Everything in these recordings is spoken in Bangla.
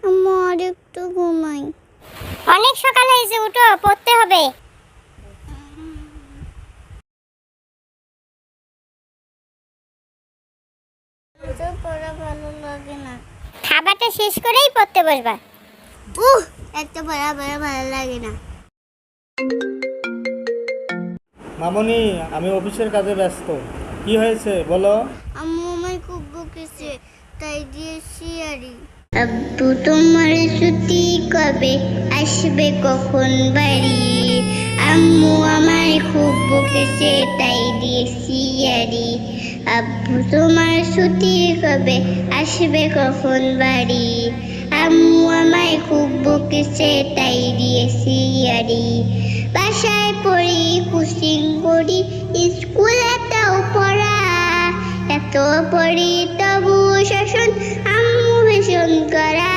আমার একটু ঘুমাই। অনেক সকাল হয়েছে, উঠো, পড়তে হবে। তো পড়া ভালো লাগে না। খাবারটা শেষ করেই পড়তে বসবা। এত পড়া ভালো লাগে না। মামনি, আমি অফিসের কাজে ব্যস্ত। কি হয়েছে বলো? আম্মু আমায় খুব বকেছে, তাই দিয়েছি আরি। আব্বু তোমার ছুটি কবে, আসবে কখন বাড়ি? আম্মু আমায় খুব বকেছে, তাই দিয়েছি আরি। আব্বু তোমার ছুটি কবে, আসবে কখন বাড়ি? আম্মু আমায় খুব বকেছে, তাই দিয়েছি আরি। বাসায় পড়ি, কোচিং করি, স্কুলেতেও পড়া। এত পড়ি তবু শাসন আম্মু ভীষণ করা।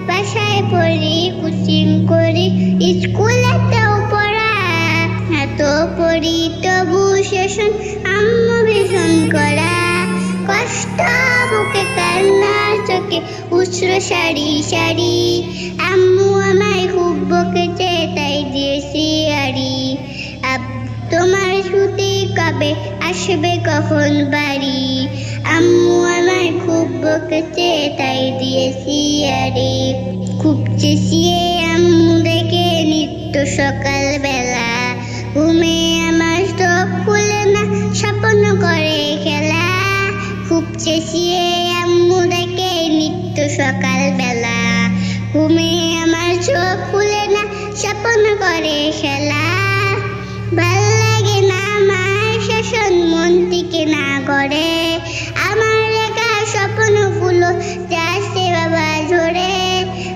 বাসায় পড়ি, কোচিং করি, স্কুলেতেও পড়া। এত পড়ি তবু শাসন আম্মু ভীষণ করা। কষ্ট বুকে কান্না চোখে উছ্র সারি সারি। আম্মু আমায় খুব বকেছে, তাই দিয়েছি আরি। তোমার ছুটি কবে, আসবে কখন বাড়ি? আম্মু আমায় খুব বকেছে, তাই দিয়েছি আরি। খুব চেঁচিয়ে আম্মু দেখে নিত্য সকাল বেলা। ঘুমে আমার চোখ খুলে না, স্বপ্ন করে খেলা। খুব চেঁচিয়ে আম্মু দেখে নিত্য সকাল বেলা। ঘুমে আমার চোখ খুলে না, স্বপ্ন করে খেলা। ভাল লাগে না আমার শাসন, মন থেকে না করে। আমার লেখা স্বপ্নগুলো যাচ্ছে বাবা ঝরে।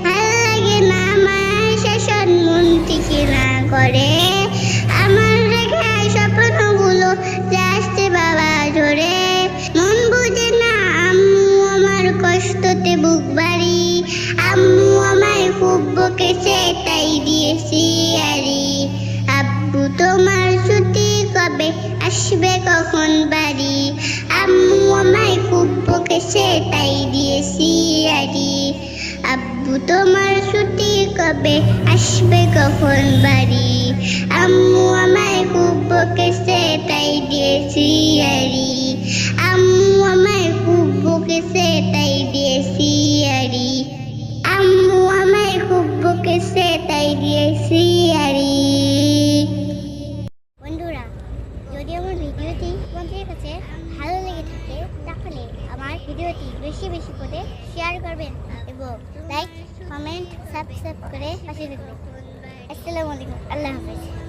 ভাল লাগে না আমার শাসন, মন থেকে না করে। আমার লেখা স্বপ্নগুলো যাচ্ছে বাবা ঝরে। মন বুঝে না আম্মু আমার কষ্টতে বুক বাড়ি। আম্মু আমায় খুব বকেছে, তাই দিয়েছি আরি। আব্বু তোমার ছুটি কবে, আসবে কখন বাড়ি? আম্মু আমায় খুব বকেছে, তাই দিয়েছি আরি। আব্বু তোমার ছুটি কবে, আসবে কখন বাড়ি? আম্মু আমায় খুব বকেছে, তাই দিয়েছি আরি। আম্মু আমায় খুব বকেছে, তাই দিয়েছি আরি। আম্মু আমায় খুব বকেছে, তাই দিয়েছি আরি। বন্ধুরা, যদি আমার ভিডিওটি তোমাদের কাছে ভালো লেগে থাকে, তাহলে আমার ভিডিওটি বেশি বেশি করে শেয়ার করবেন এবং লাইক, কমেন্ট, সাবস্ক্রাইব করে পাশে থাকবেন। আসসালামু আলাইকুম, আল্লাহ হাফেজ।